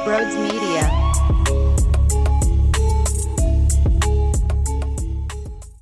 Broads Media.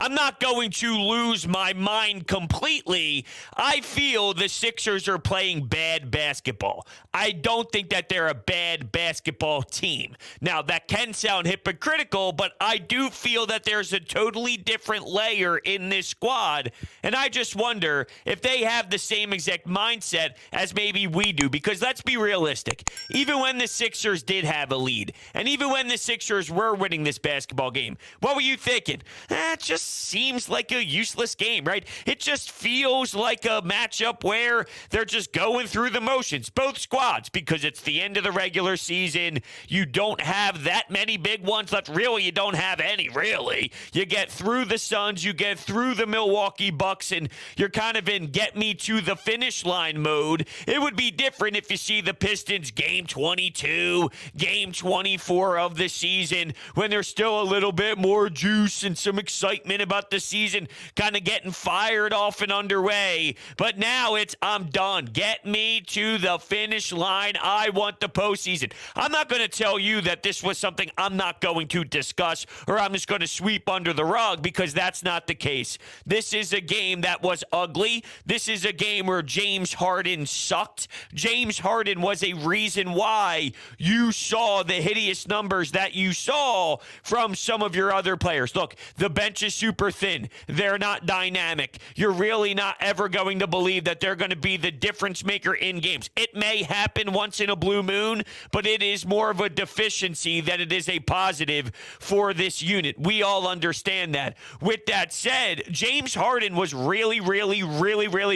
I'm not going to lose my mind completely. I feel the Sixers are playing bad basketball. I don't think that they're a bad basketball team. Now, that can sound hypocritical, but I do feel that there's a totally different layer in this squad, and I just wonder if they have the same exact mindset as maybe we do, because let's be realistic. Even when the Sixers did have a lead, and even when the Sixers were winning this basketball game, what were you thinking? It just seems like a useless game, right? It just feels like a matchup where they're just going through the motions, both squads, because it's the end of the regular season. You don't have that many big ones left. Really, you don't have any, really. You get through the Suns, you get through the Milwaukee Bucks, and you're kind of in get me to the finish line mode. It would be different if you see the Pistons game 22, game 24 of the season, when there's still a little bit more juice and some excitement about the season kind of getting fired off and underway. But now it's, I'm done. Get me to the finish line. I want the postseason. I'm not going to tell you that this was something I'm not going to discuss or I'm just going to sweep under the rug, because that's not the case. This is a game that was ugly. This is a game where James Harden sucked. James Harden was a reason why you saw the hideous numbers that you saw from some of your other players. Look, the bench is super thin. They're not dynamic. You're really not ever going to believe that they're going to be the difference maker in games. It may happen once in a blue moon, but it is more of a deficiency than it is a positive for this unit. We all understand that. With that said, James Harden was really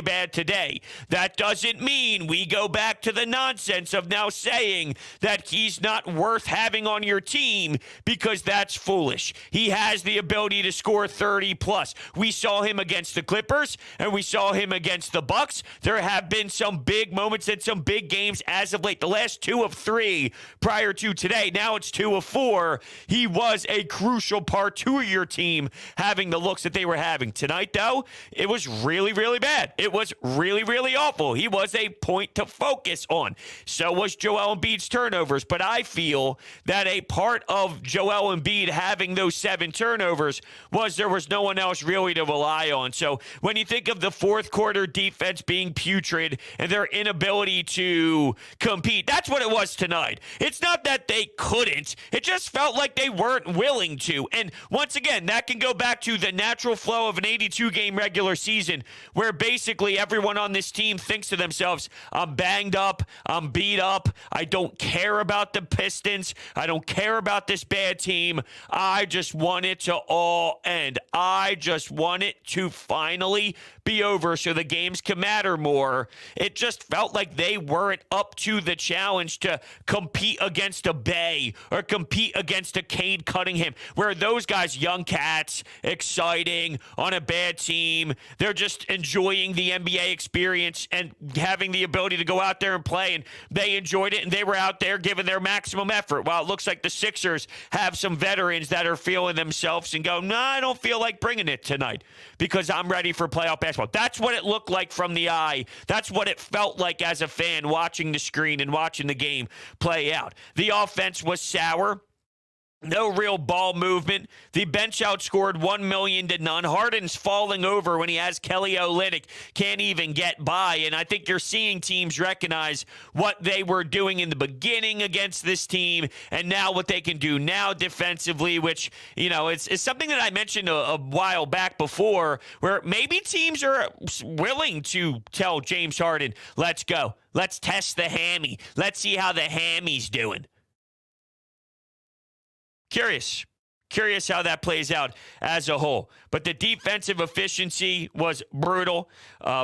bad today. That doesn't mean we go back to the nonsense of now saying that he's not worth having on your team, because that's foolish. He has the ability to score 30 plus. We saw him against the Clippers and we saw him against the Bucks. There have been some big moments and some big games as of late. The last 2 of 3 prior to today. Now it's 2 of 4. He was a crucial part to your team having the looks that they were having. Tonight, though, it was really bad. It was really awful. He was a point to focus on. So was Joel Embiid's turnovers. But I feel that a part of Joel Embiid having those 7 turnovers was there was no one else really to rely on. So when you think of the fourth quarter defense being putrid and their inability to compete, that's what it was tonight. It's not that they couldn't. It just felt like they weren't willing to. And once again, that can go back to the natural flow of an 82-game regular season, where basically everyone on this team thinks to themselves, I'm banged up, I'm beat up, I don't care about the Pistons, I don't care about this bad team, I just want it to all end. I just want it to finally be over so the games can matter more. It just felt like they weren't up to the challenge to compete against a Bay or compete against a Cade Cunningham, where those guys, young cats, exciting, on a bad team, they're just enjoying the NBA experience and having the ability to go out there and play, and they enjoyed it and they were out there giving their maximum effort. While it looks like the Sixers have some veterans that are feeling themselves and go, no, I don't feel like bringing it tonight because I'm ready for playoff basketball. That's what it looked like from the eye. That's what it felt like as a fan watching the screen and watching the game play out. The offense was sour. No real ball movement. The bench outscored 1 million to none. Harden's falling over when he has Kelly Olynyk. Can't even get by. And I think you're seeing teams recognize what they were doing in the beginning against this team and now what they can do now defensively, which, you know, it's something that I mentioned a while back before, where maybe teams are willing to tell James Harden, let's go. Let's test the hammy. Let's see how the hammy's doing. Curious how that plays out as a whole. But the defensive efficiency was brutal.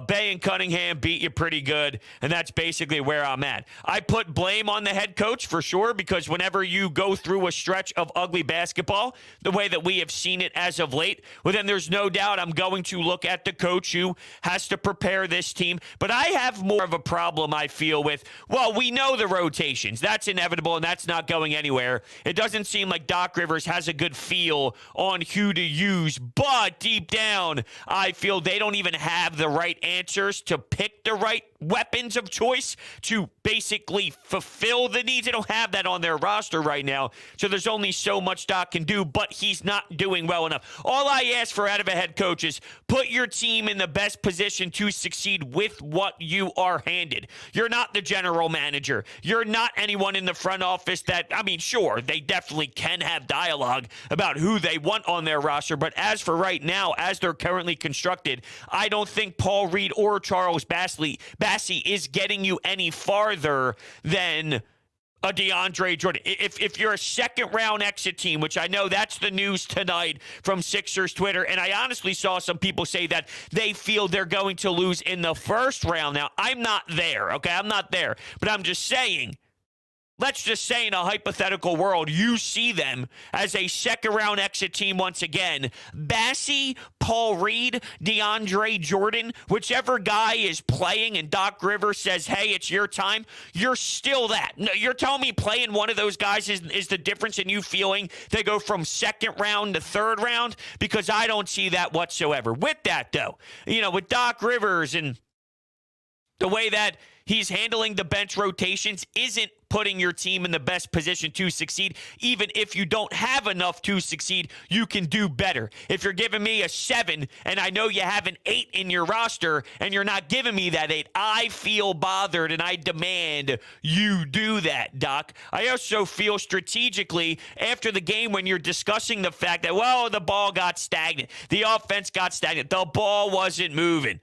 Bay and Cunningham beat you pretty good, and that's basically where I'm at. I put blame on the head coach for sure, because whenever you go through a stretch of ugly basketball, the way that we have seen it as of late, well, then there's no doubt I'm going to look at the coach who has to prepare this team. But I have more of a problem, I feel, with, well, we know the rotations. That's inevitable, and that's not going anywhere. It doesn't seem like Doc Rivers has a good feel on who to use, but deep down, I feel they don't even have the right answers to pick the right weapons of choice to basically fulfill the needs. They don't have that on their roster right now, so there's only so much Doc can do, but he's not doing well enough. All I ask for out of a head coach is put your team in the best position to succeed with what you are handed. You're not the general manager. You're not anyone in the front office that, I mean, sure, they definitely can have dialogue about who they want on their roster, but as for right now, as they're currently constructed, I don't think Paul Reed or Charles Bassey is getting you any farther than a DeAndre Jordan. If you're a second-round exit team, which I know that's the news tonight from Sixers Twitter, and I honestly saw some people say that they feel they're going to lose in the first round. Now, I'm not there, okay? I'm not there. But I'm just saying, let's just say in a hypothetical world, you see them as a second-round exit team once again. Bassey, Paul Reed, DeAndre Jordan, whichever guy is playing and Doc Rivers says, hey, it's your time, you're still that. No, you're telling me playing one of those guys is the difference in you feeling they go from second round to third round? Because I don't see that whatsoever. With that, though, with Doc Rivers and the way that he's handling the bench rotations isn't putting your team in the best position to succeed. Even if you don't have enough to succeed, you can do better. If you're giving me a 7 and I know you have an 8 in your roster and you're not giving me that 8, I feel bothered and I demand you do that, Doc. I also feel strategically after the game when you're discussing the fact that, well, the ball got stagnant. The offense got stagnant. The ball wasn't moving.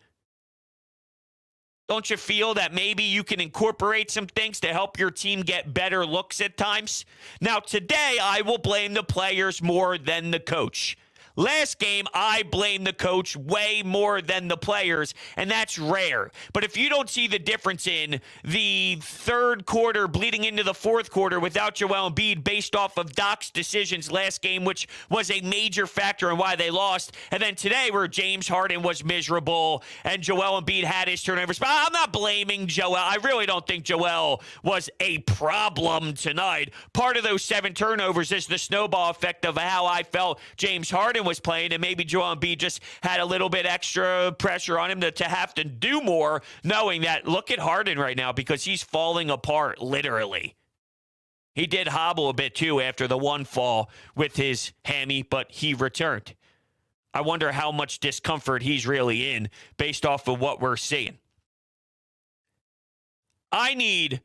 Don't you feel that maybe you can incorporate some things to help your team get better looks at times? Now, today, I will blame the players more than the coach. Last game, I blame the coach way more than the players, and that's rare. But if you don't see the difference in the third quarter bleeding into the fourth quarter without Joel Embiid based off of Doc's decisions last game, which was a major factor in why they lost, and then today where James Harden was miserable and Joel Embiid had his turnovers. But I'm not blaming Joel. I really don't think Joel was a problem tonight. Part of those 7 turnovers is the snowball effect of how I felt James Harden was playing, and maybe Joel Embiid just had a little bit extra pressure on him to have to do more, knowing that, look at Harden right now, because he's falling apart, literally. He did hobble a bit, too, after the one fall with his hammy, but he returned. I wonder how much discomfort he's really in based off of what we're seeing. I need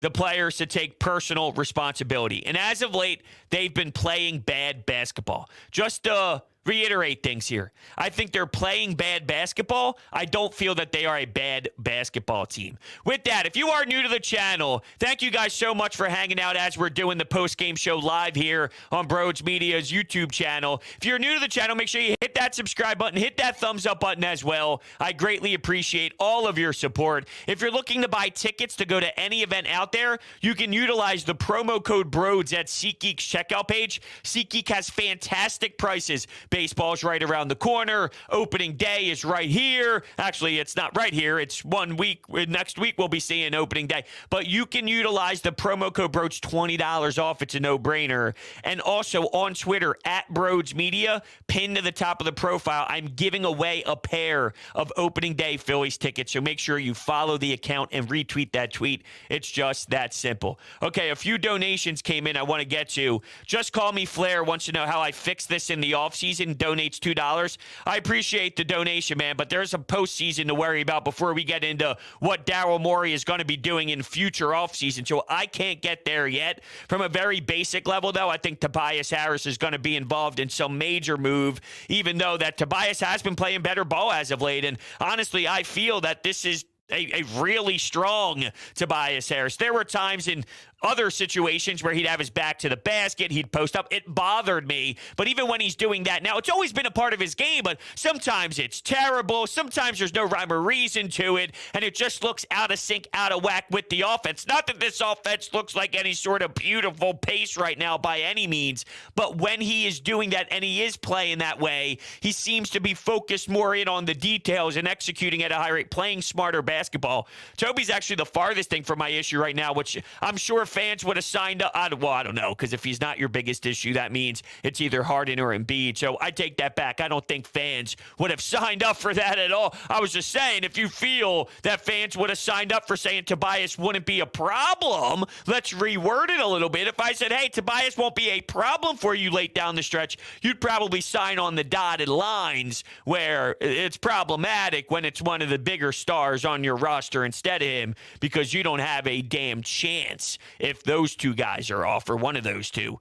the players to take personal responsibility. And as of late, they've been playing bad basketball. Just to reiterate things here, I think they're playing bad basketball. I don't feel that they are a bad basketball team. With that, if you are new to the channel, thank you guys so much for hanging out as we're doing the post-game show live here on Broads Media's YouTube channel. If you're new to the channel, make sure you hit that subscribe button, hit that thumbs up button as well. I greatly appreciate all of your support. If you're looking to buy tickets to go to any event out there, you can utilize the promo code BROADS at SeatGeek's checkout page. SeatGeek has fantastic prices. Baseball's right around the corner. Opening day is right here. Actually, it's not right here. It's 1 week. Next week, we'll be seeing opening day. But you can utilize the promo code BROADS, $20 off. It's a no-brainer. And also on Twitter, at Broads Media, pinned to the top of the profile, I'm giving away a pair of opening day Phillies tickets. So make sure you follow the account and retweet that tweet. It's just that simple. Okay, a few donations came in I want to get to. Just Call Me Flair wants to know how I fixed this in the offseason. Donates $2. I appreciate the donation, man, but there's a postseason to worry about before we get into what Daryl Morey is going to be doing in future offseason. So I can't get there yet. From a very basic level, though, I think Tobias Harris is going to be involved in some major move, even though that Tobias has been playing better ball as of late. And honestly, I feel that this is a really strong Tobias Harris. There were times in other situations where he'd have his back to the basket, he'd post up. It bothered me. But even when he's doing that now, it's always been a part of his game, but sometimes it's terrible. Sometimes there's no rhyme or reason to it, and it just looks out of sync, out of whack with the offense. Not that this offense looks like any sort of beautiful pace right now by any means, but when he is doing that and he is playing that way, he seems to be focused more in on the details and executing at a high rate, playing smarter basketball. basketball. Toby's actually the farthest thing from my issue right now, which I'm sure fans would have signed up. I don't know, because if he's not your biggest issue, that means it's either Harden or Embiid. So I take that back. I don't think fans would have signed up for that at all. I was just saying, if you feel that fans would have signed up for saying Tobias wouldn't be a problem, let's reword it a little bit. If I said, hey, Tobias won't be a problem for you late down the stretch, you'd probably sign on the dotted lines where it's problematic when it's one of the bigger stars on your roster instead of him, because you don't have a damn chance if those two guys are off, or one of those two.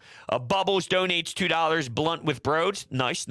Bubbles donates $2. Blunt with Broads. Nice.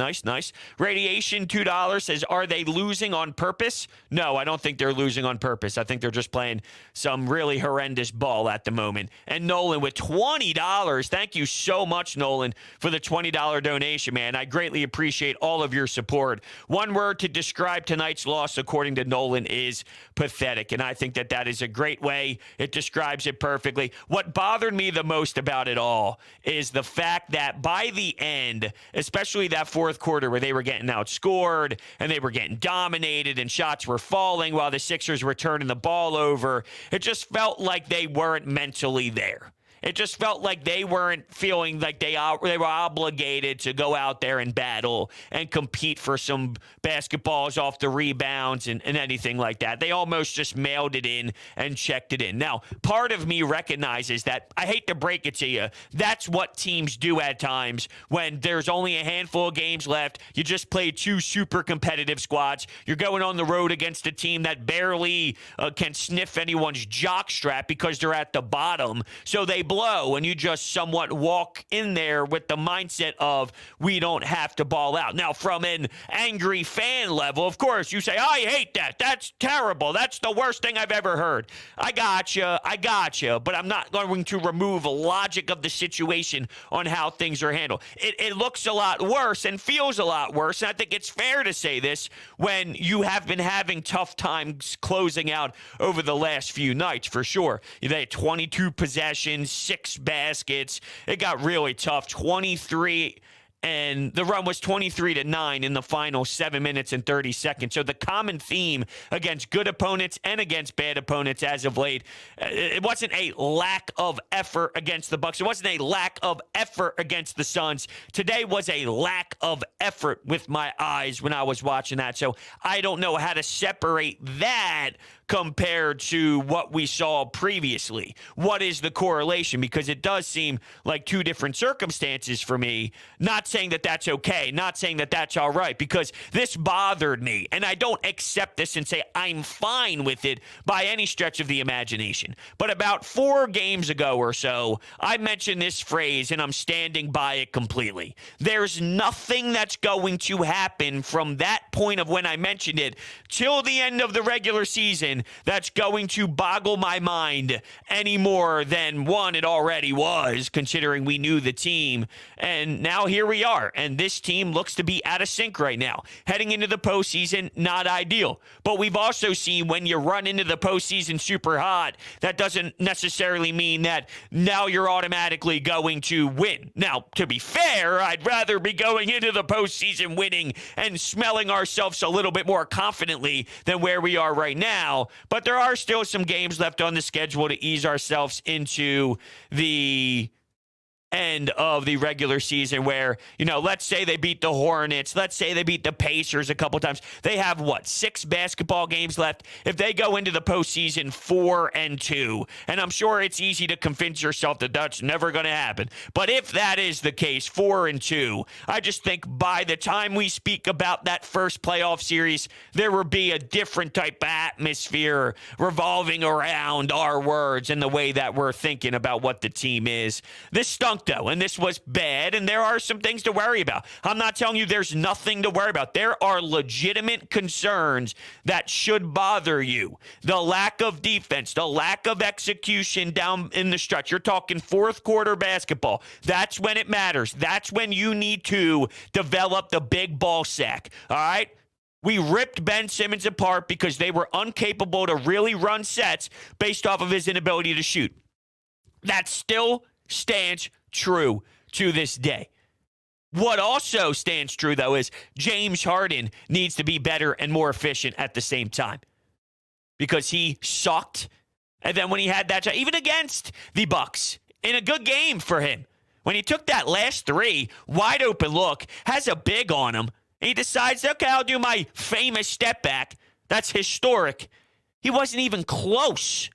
Radiation, $2, says, are they losing on purpose? No, I don't think they're losing on purpose. I think they're just playing some really horrendous ball at the moment. And Nolan with $20. Thank you so much, Nolan, for the $20 donation, man. I greatly appreciate all of your support. One word to describe tonight's loss, according to Nolan, is pathetic. And I think that that is a great way. It describes it perfectly. What bothered me the most about it all is the fact that by the end, especially that fourth quarter where they were getting outscored and they were getting dominated and shots were falling while the Sixers were turning the ball over, it just felt like they weren't mentally there. It just felt like they weren't feeling like they were obligated to go out there and battle and compete for some basketballs off the rebounds and anything like that. They almost just mailed it in and checked it in. Now, part of me recognizes that, I hate to break it to you, that's what teams do at times when there's only a handful of games left. You just played two super competitive squads. You're going on the road against a team that barely can sniff anyone's jockstrap because they're at the bottom. So they blow, and you just somewhat walk in there with the mindset of, we don't have to ball out. Now, from an angry fan level, of course, you say, I hate that. That's terrible. That's the worst thing I've ever heard. I gotcha, but I'm not going to remove logic of the situation on how things are handled. It looks a lot worse and feels a lot worse, and I think it's fair to say this when you have been having tough times closing out over the last few nights, for sure. They had 22 possessions, 6 baskets. It got really tough. 23, and the run was 23-9 in the final 7 minutes and 30 seconds. So the common theme against good opponents and against bad opponents as of late, it wasn't a lack of effort against the Bucks. It wasn't a lack of effort against the Suns. Today was a lack of effort with my eyes when I was watching that. So I don't know how to separate that compared to what we saw previously. What is the correlation? Because it does seem like two different circumstances for me. Not saying that that's okay, not saying that that's all right, because this bothered me, and I don't accept this and say I'm fine with it by any stretch of the imagination. But about 4 games ago or so, I mentioned this phrase, and I'm standing by it completely. There's nothing that's going to happen from that point of when I mentioned it till the end of the regular season that's going to boggle my mind any more than one it already was, considering we knew the team. And now here we are, and this team looks to be out of sync right now. Heading into the postseason, not ideal. But we've also seen when you run into the postseason super hot, that doesn't necessarily mean that now you're automatically going to win. Now, to be fair, I'd rather be going into the postseason winning and smelling ourselves a little bit more confidently than where we are right now. But there are still some games left on the schedule to ease ourselves into the end of the regular season where, let's say they beat the Hornets, let's say they beat the Pacers a couple times. They have, 6 basketball games left? If they go into the postseason 4-2, and I'm sure it's easy to convince yourself that that's never going to happen, but if that is the case, 4-2, I just think by the time we speak about that first playoff series, there will be a different type of atmosphere revolving around our words and the way that we're thinking about what the team is. This stunk, though, and this was bad, and there are some things to worry about. I'm not telling you there's nothing to worry about. There are legitimate concerns that should bother you. The lack of defense, the lack of execution down in the stretch. You're talking fourth quarter basketball. That's when it matters. That's when you need to develop the big ball sack. All right? We ripped Ben Simmons apart because they were incapable to really run sets based off of his inability to shoot. That still stands true to this day. What also stands true, though, is James Harden needs to be better and more efficient at the same time. because he sucked. And then when he had that shot, even against the Bucks, in a good game for him, when he took that last three, wide open look, has a big on him, and he decides, okay, I'll do my famous step back. That's historic. He wasn't even close.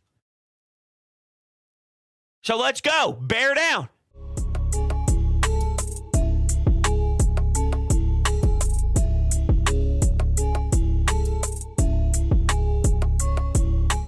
So let's go. Bear down.